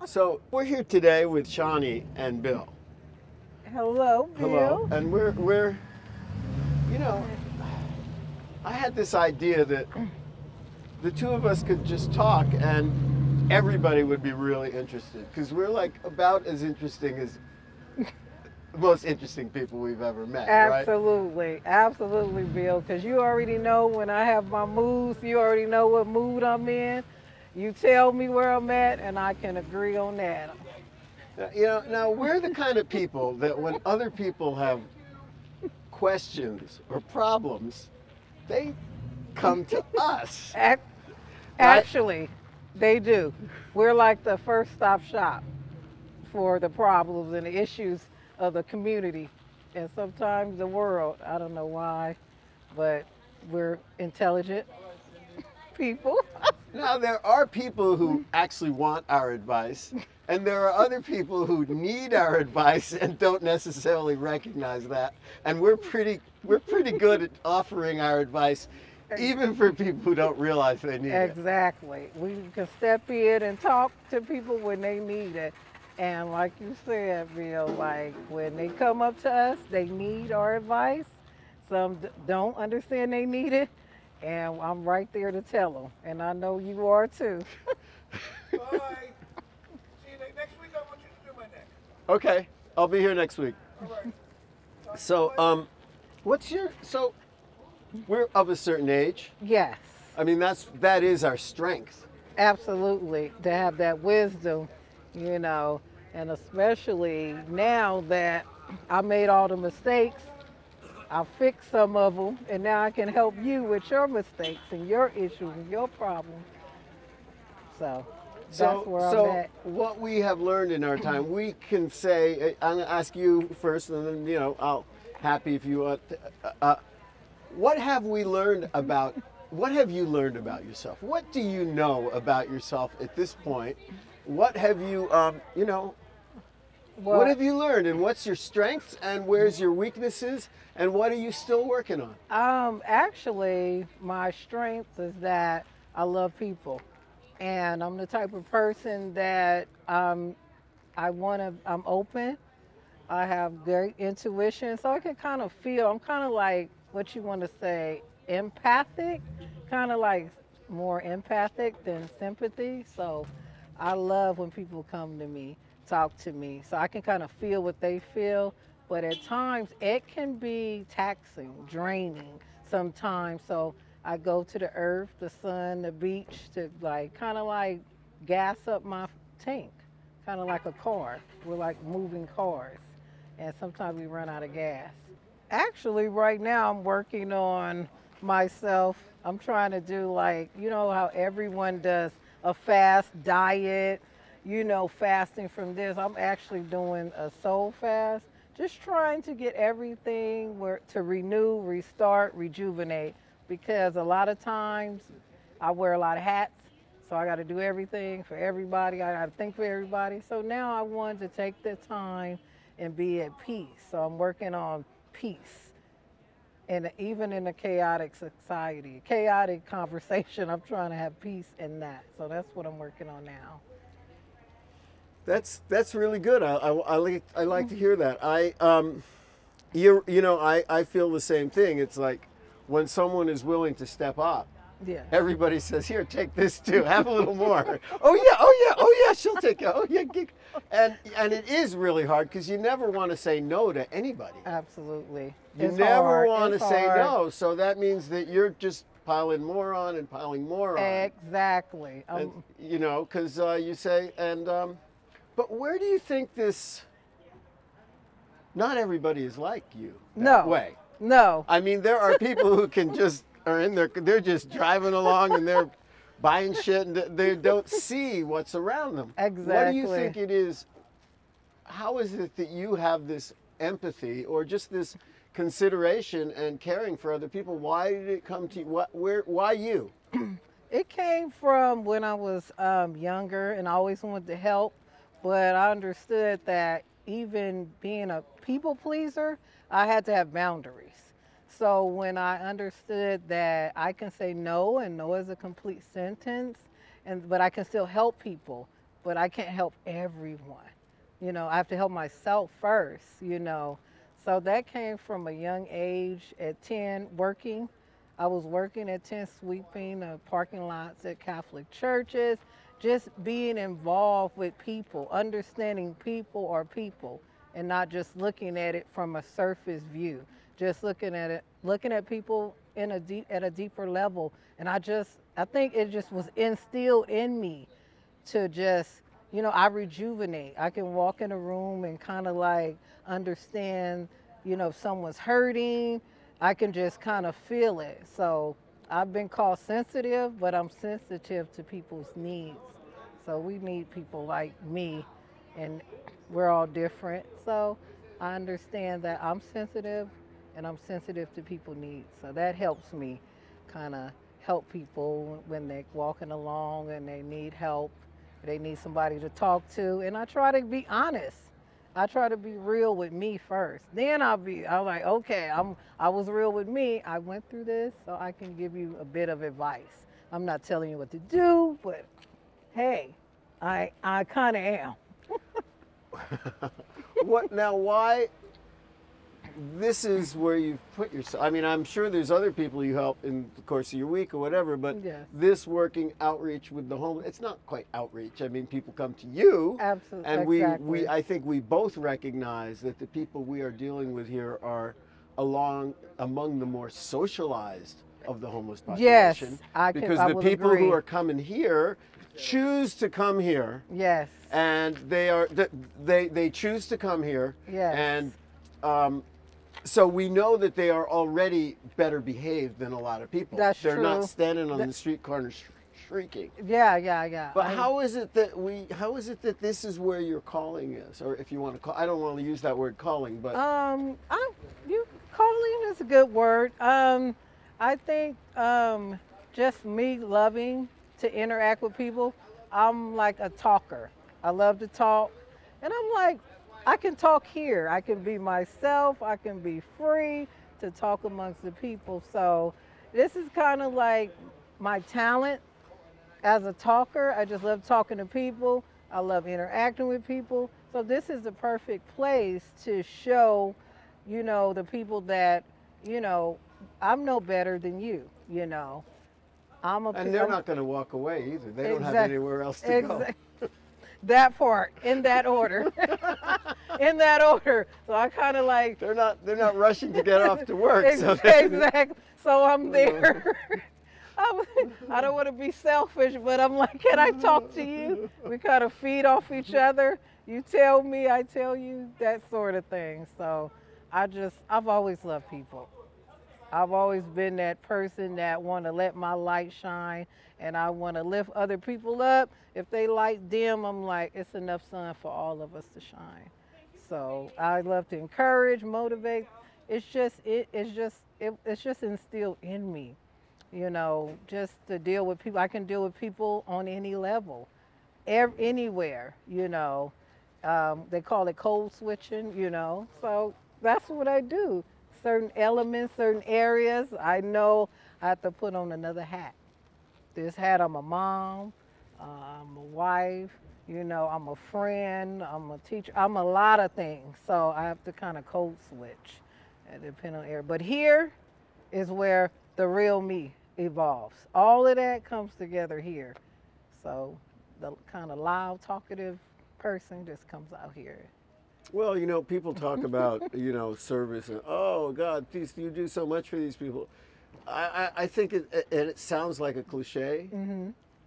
So we're here today with Shani and Bill. Hello, Hello, Bill. and we're you know I had this idea that the two of us could just talk and everybody would be really interested because we're like about as interesting as the most interesting people we've ever met, right? Absolutely, absolutely, Bill. Because you already know when I have my moods, you already know what mood I'm in. You tell me where I'm at, and I can agree on that. Now we're the kind of people that when other people have questions or problems, they come to us, Ac- right? Actually, they do. We're like the first stop shop for the problems and the issues of the community and sometimes the world. I don't know why, but we're intelligent people. Now, there are people who actually want our advice, and there are other people who need our advice and don't necessarily recognize that. And we're pretty good at offering our advice, even for people who don't realize they need it. Exactly. We can step in and talk to people when they need it. And like you said, Bill, like when they come up to us, they need our advice. Some don't understand they need it. And I'm right there to tell them. And I know you are too. Bye. See you next week. I want you to do my neck. Okay, I'll be here next week. All right. So, so we're of a certain age. Yes, I mean, that is our strength. absolutely. To have that wisdom, you know, and especially now that I made all the mistakes, I fixed some of them, and now I can help you with your mistakes and your issues and your problems. So that's where I'm So at. what we have learned in our time, we can say. I'm going to ask you first, and then I'll happy if you want. What have we learned about? What have you learned about yourself? What do you know about yourself at this point? What have you, what Well, have you learned, and what's your strengths, and where's your weaknesses, and what are you still working on? actually, my strength is that I love people, and I'm the type of person that I'm open. I have great intuition, so I can kind of feel. I'm kind of like what you want to say, empathic, kind of like more empathic than sympathy. So I love when people come to me, talk to me, so I can kind of feel what they feel. But at times it can be taxing, draining sometimes. So I go to the earth, the sun, the beach to like kind of like gas up my tank, kind of like a car. We're like moving cars, and sometimes we run out of gas. Actually, right now I'm working on myself. I'm trying to do like, you know, how everyone does a fast diet, fasting from this. I'm actually doing a soul fast, just trying to get everything to renew, restart, rejuvenate. Because a lot of times I wear a lot of hats, so I got to do everything for everybody. I got to think for everybody. So now I want to take the time and be at peace. So I'm working on peace. And even in a chaotic society, chaotic conversation, I'm trying to have peace in that. So that's what I'm working on now. That's really good. I like to hear that. I feel the same thing. It's like when someone is willing to step up, Yeah. everybody says, "Here, take this too. Have a little more." Oh yeah, oh yeah, oh yeah. She'll take it. Oh yeah, and it is really hard because you never want to say no to anybody. Absolutely. You It's never hard. want to It's say hard. no. So that means that you're just piling more on and piling more on, Exactly. and because you say but where do you think this? Not everybody is like you that No, way. no, I mean, there are people who can just are in there. They're just driving along and they're buying shit and they don't see what's around them. What do you exactly. think it is? How is it that you have this empathy or just this consideration and caring for other people? Why did it come to you? Why you? It came from when I was younger and I always wanted to help, but I understood that even being a people pleaser, I had to have boundaries. So when I understood that I can say no and no is a complete sentence, but I can still help people, but I can't help everyone. You know, I have to help myself first, you know. So that came from a young age at 10 working. I was working at 10 sweeping parking lots at Catholic churches, just being involved with people, understanding people are people and not just looking at it from a surface view, just looking at people in at a deeper level. And I think it just was instilled in me to just, you know, I rejuvenate. I can walk in a room and kind of like understand, you know, if someone's hurting, I can just kind of feel it. So I've been called sensitive, but I'm sensitive to people's needs. So we need people like me, and we're all different. So I understand that I'm sensitive and I'm sensitive to people's needs. So that helps me kind of help people when they're walking along and they need help. They need somebody to talk to. And I try to be honest. I try to be real with me first. Then I'm like, okay, I was real with me. I went through this, so I can give you a bit of advice. I'm not telling you what to do, but hey, I kind of am. What now? Why? This is where you've put yourself. I mean, I'm sure there's other people you help in the course of your week or whatever, but Yes. this working outreach with the homeless, it's not quite outreach. I mean, people come to you. Absolutely. And Exactly. I think we both recognize that the people we are dealing with here are among the more socialized of the homeless Yes, population. I because the would people agree. who are coming here choose to come here. Yes. And they choose to come here. Yes. And so we know that they are already better behaved than a lot of people. That's They're true. not standing on the street corner shrieking. Yeah. But how is it that this is where your calling is, or if you want to call? I don't want to use that word calling, but Calling is a good word. I think just me loving to interact with people. I'm like a talker. I love to talk, and I'm like, I can talk here. I can be myself. I can be free to talk amongst the people. So this is kind of like my talent as a talker. I just love talking to people. I love interacting with people. So this is the perfect place to show, you know, the people that, you know, I'm no better than you, you know. and they're not going to walk away either. They don't have Exact- anywhere else to go. That part, in that order. In that order. So I kind of like. They're not rushing to get off to work. Exactly. So I'm there. I don't want to be selfish, but I'm like, can I talk to you? We kind of feed off each other. You tell me, I tell you, that sort of thing. So I've always loved people. I've always been that person that want to let my light shine, and I want to lift other people up. If they light dim, I'm like, it's enough sun for all of us to shine. So I love to encourage, motivate. It's just instilled in me, you know, just to deal with people. I can deal with people on any level, anywhere, you know. They call it code switching, you know. So that's what I do. Certain elements, certain areas, I know I have to put on another hat. This hat, I'm a mom, I'm a wife, you know, I'm a friend, I'm a teacher, I'm a lot of things. So I have to kind of code switch, depending on area. But here is where the real me evolves. All of that comes together here. So the kind of loud, talkative person just comes out here. Well, you know, people talk about, you know, service and, oh, God, please, you do so much for these people. I think it sounds like a cliche,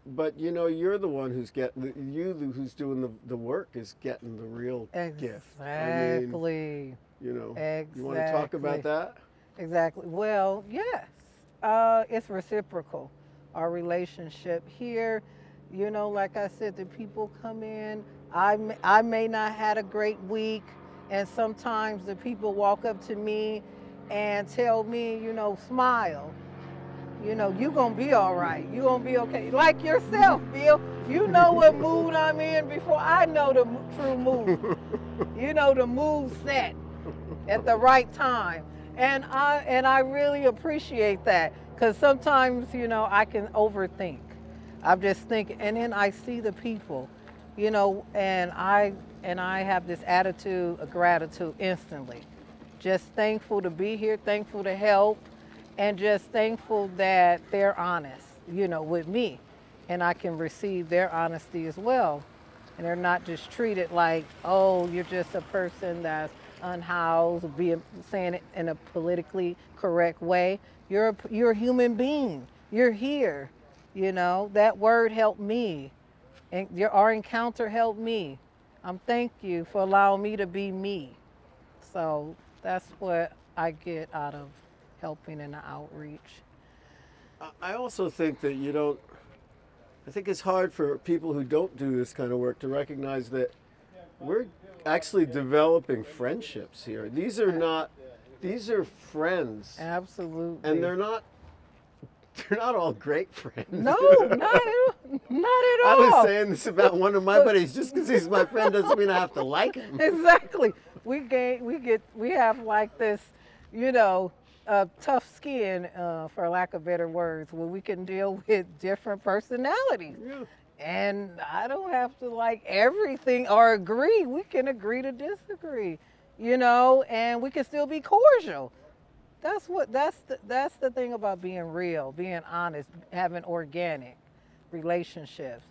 but, you know, you're the one who's who's doing the work is getting the real gift. Exactly. You know, Exactly. You want to talk about that? Exactly. Well, yes, it's reciprocal. Our relationship here, you know, like I said, the people come in. I may not had a great week, and sometimes the people walk up to me and tell me, you know, smile. You know, you gonna be all right. You gonna be okay. Like yourself, Bill. You know what mood I'm in before I know the true mood. You know, the mood set at the right time. And I really appreciate that, because sometimes, you know, I can overthink. I'm just thinking, and then I see the people, you know, and I have this attitude of gratitude instantly. Just thankful to be here, thankful to help, and just thankful that they're honest, you know, with me, and I can receive their honesty as well. And they're not just treated like, oh, you're just a person that's unhoused, being saying it in a politically correct way. You're a human being. You're here. You know, that word helped me. And our encounter helped me. Thank you for allowing me to be me. So that's what I get out of helping in the outreach. I also think that you don't. I think it's hard for people who don't do this kind of work to recognize that we're actually developing friendships here. These are not. These are friends, Absolutely. and they're not. They're not all great friends. No, not at I all. was saying this about one of my buddies. Just because he's my friend doesn't mean I have to like him. Exactly. We have like this, you know, tough skin, for lack of better words, where we can deal with different personalities. Yeah. And I don't have to like everything or agree. We can agree to disagree, you know, and we can still be cordial. That's the thing about being real, being honest, having organic relationships.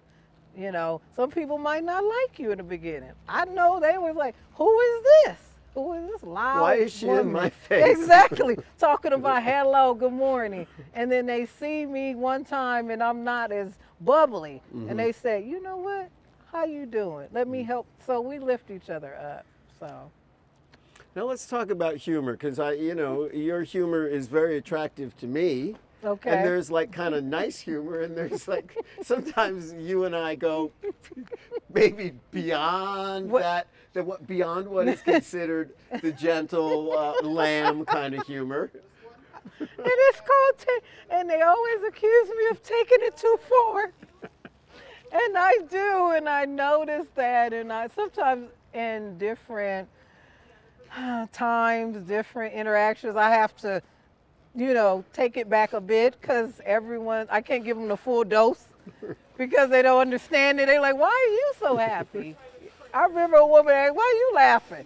You know, some people might not like you in the beginning. I know they was like, "Who is this? Who is this loud Why is she in woman?" my face? Exactly, talking about hello, good morning, and then they see me one time and I'm not as bubbly, and they say, "You know what? How you doing? Let me help." So we lift each other up. So. Now let's talk about humor, because your humor is very attractive to me. Okay. And there's like kind of nice humor, and there's like sometimes you and I go maybe beyond beyond what is considered the gentle lamb kind of humor. And it's called, and they always accuse me of taking it too far. And I do, and I notice that, and I sometimes in different times, different interactions, I have to, you know, take it back a bit because I can't give them the full dose because they don't understand it. They're like, "Why are you so happy?" I remember a woman asked, "Why are you laughing?"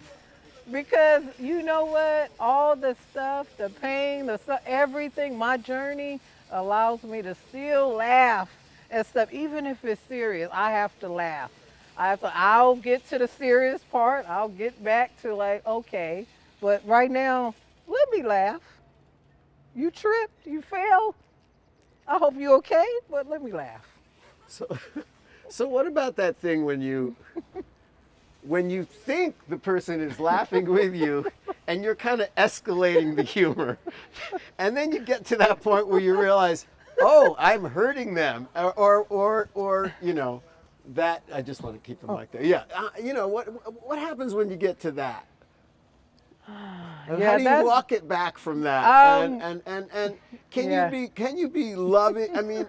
Because you know what? All the stuff, the pain, everything, my journey allows me to still laugh and stuff. Even if it's serious, I have to laugh. I'll get to the serious part. I'll get back to like, okay, but right now, let me laugh. You tripped, you fell. I hope you're okay, but let me laugh. So what about that thing when you think the person is laughing with you and you're kind of escalating the humor, and then you get to that point where you realize, oh, I'm hurting them, or you know. That I just want to keep the mic there. Yeah, you know what happens when you get to that? And how do you walk it back from that? And can you be loving? I mean,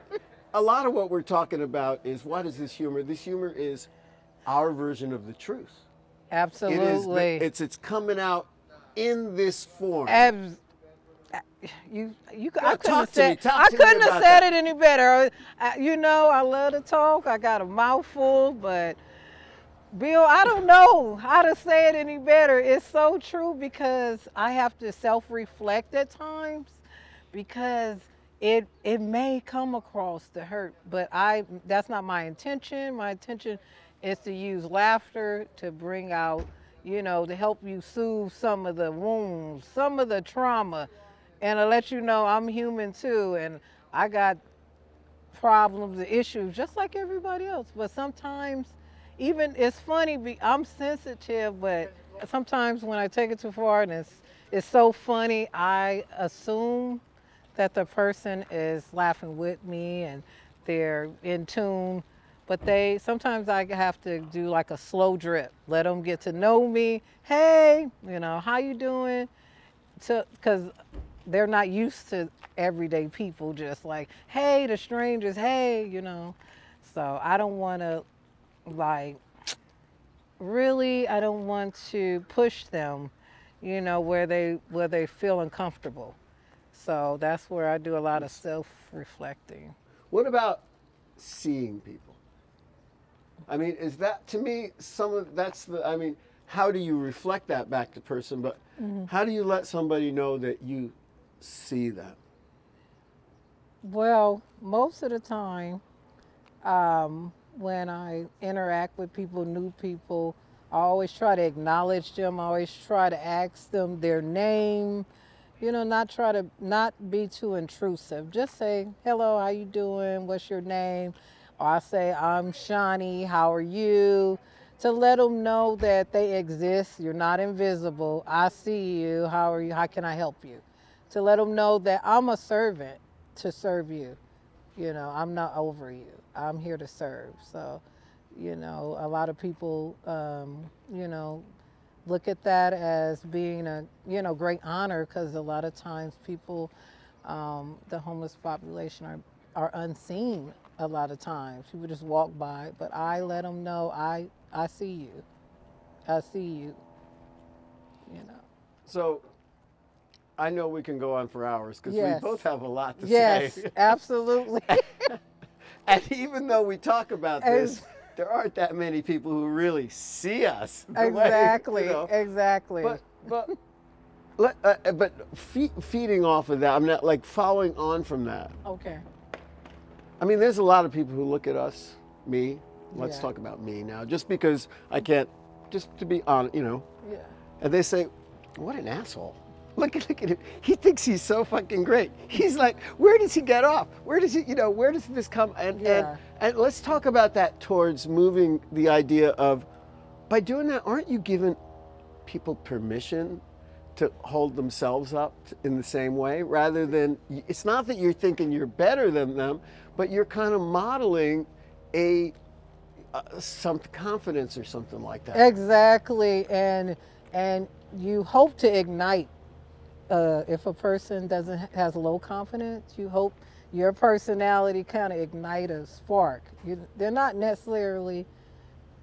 a lot of what we're talking about is what is this humor? This humor is our version of the truth. Absolutely. It's coming out in this form. I couldn't have said it any better. You know, I love to talk. I got a mouthful, but Bill, I don't know how to say it any better. It's so true because I have to self-reflect at times because it may come across to hurt, but that's not my intention. My intention is to use laughter to bring out, you know, to help you soothe some of the wounds, some of the trauma, and to let you know I'm human too, and I got problems and issues just like everybody else. But sometimes, even it's funny, I'm sensitive, but sometimes when I take it too far and it's so funny, I assume that the person is laughing with me and they're in tune. But sometimes I have to do like a slow drip, let them get to know me. Hey, you know, how you doing? Because they're not used to everyday people just like, hey, the strangers, hey, you know. So I don't want to, like, really, I don't want to push them, you know, where they feel uncomfortable. So that's where I do a lot of self-reflecting. What about seeing people? I mean, is that, to me, I mean, how do you reflect that back to person, but how do you let somebody know that you see that? Well, most of the time, when I interact with people, new people, I always try to acknowledge them. I always try to ask them their name. You know, not try to not be too intrusive. Just say, "Hello, how you doing? What's your name?" Or I say, "I'm Shani. How are you?" To let them know that they exist. You're not invisible. I see you. How are you? How can I help you? To let them know that I'm a servant to serve you. You know, I'm not over you. I'm here to serve. So, you know, a lot of people, you know, look at that as being a, you know, great honor, because a lot of times people, the homeless population are unseen a lot of times. People just walk by, but I let them know I see you. I see you, you know. So I know we can go on for hours because we Yes. both have a lot to Yes, say. absolutely. And even though we talk about this, Ex- there aren't that many people who really see us. the way, Exactly, you know. exactly. But feeding off of that, I'm not like following on from that. Okay. I mean, there's a lot of people who look at us, me. Let's Yeah. talk about me now, just because I can't, just to be honest, you know. Yeah. And they say, "What an asshole! Look at him. He thinks he's so fucking great. He's like, where does he get off? Where does he, you know, where does this come?" And let's talk about that towards moving the idea of, by doing that, aren't you giving people permission to hold themselves up in the same way, rather than, it's not that you're thinking you're better than them, but you're kind of modeling some confidence or something like that. Exactly, and you hope to ignite. If a person has low confidence, you hope your personality kind of ignite a spark. They're not necessarily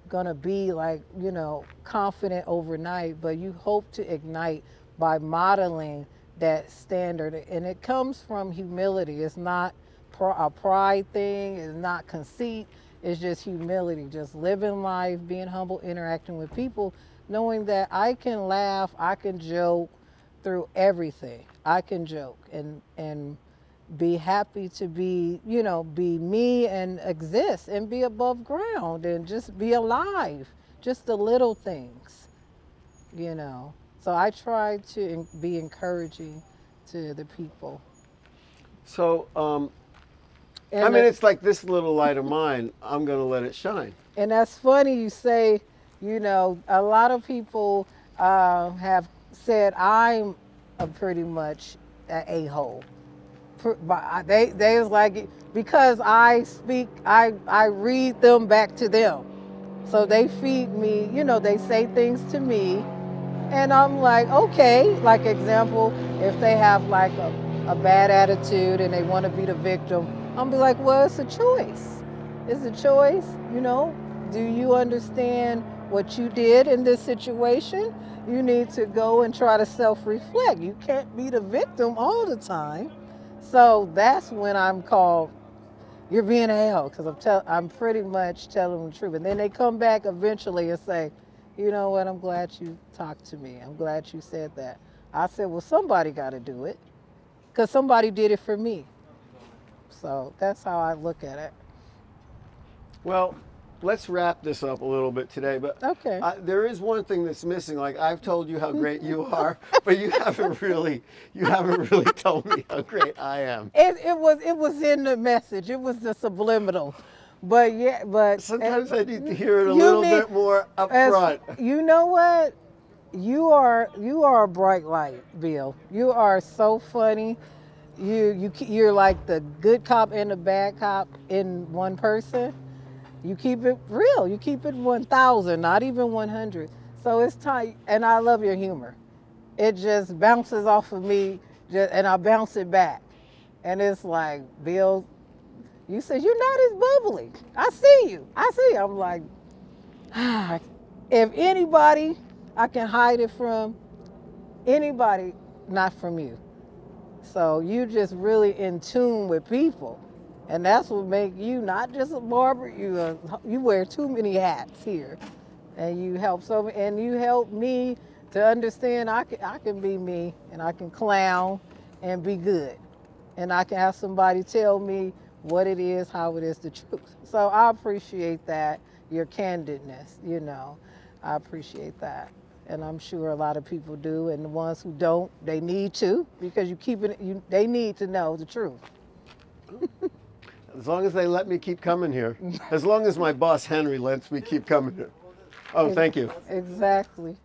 gonna be like, you know, confident overnight, but you hope to ignite by modeling that standard, and it comes from humility. It's not a pride thing. It's not conceit. It's just humility, just living life, being humble, interacting with people, knowing that I can laugh, I can joke through everything. I can joke and be happy to be, you know, be me and exist and be above ground and just be alive. Just the little things, you know. So I try to be encouraging to the people. So, And I mean, it's like this little light of mine, I'm going to let it shine. And that's funny you say, you know, a lot of people have said I'm pretty much an a-hole. But they was like, because I speak, I read them back to them. So they feed me, you know, they say things to me, and I'm like, okay. Like example, if they have like a bad attitude and they want to be the victim, I'm be like, well, it's a choice. It's a choice, you know. Do you understand what you did in this situation? You need to go and try to self-reflect. You can't be the victim all the time. So that's when I'm called, you're being a hell, because I'm pretty much telling them the truth. And then they come back eventually and say, you know what, I'm glad you talked to me. I'm glad you said that. I said, well, somebody got to do it, because somebody did it for me. So that's how I look at it. Well, let's wrap this up a little bit today, but Okay. there is one thing that's missing. Like, I've told you how great you are, but you haven't really told me how great I am. It was in the message. It was the subliminal. But yeah, but Sometimes I need to hear it a little bit more up front. You know what? You are a bright light, Bill. You are so funny. You're like the good cop and the bad cop in one person. You keep it real. You keep it 1,000, not even 100. So it's tight, and I love your humor. It just bounces off of me, and I bounce it back. And it's like, Bill, you said you're not as bubbly. I see you. I see you. I'm like, if anybody I can hide it from, anybody, not from you. So you just really in tune with people. And that's what make you not just a barber. You wear too many hats here, and you help me to understand I can be me, and I can clown and be good, and I can have somebody tell me what it is, how it is, the truth. So I appreciate that, your candidness. I appreciate that. And I'm sure a lot of people do, and the ones who don't, they need to, because they need to know the truth. As long as they let me keep coming here. As long as my boss Henry lets me keep coming here. Oh, thank you. Exactly.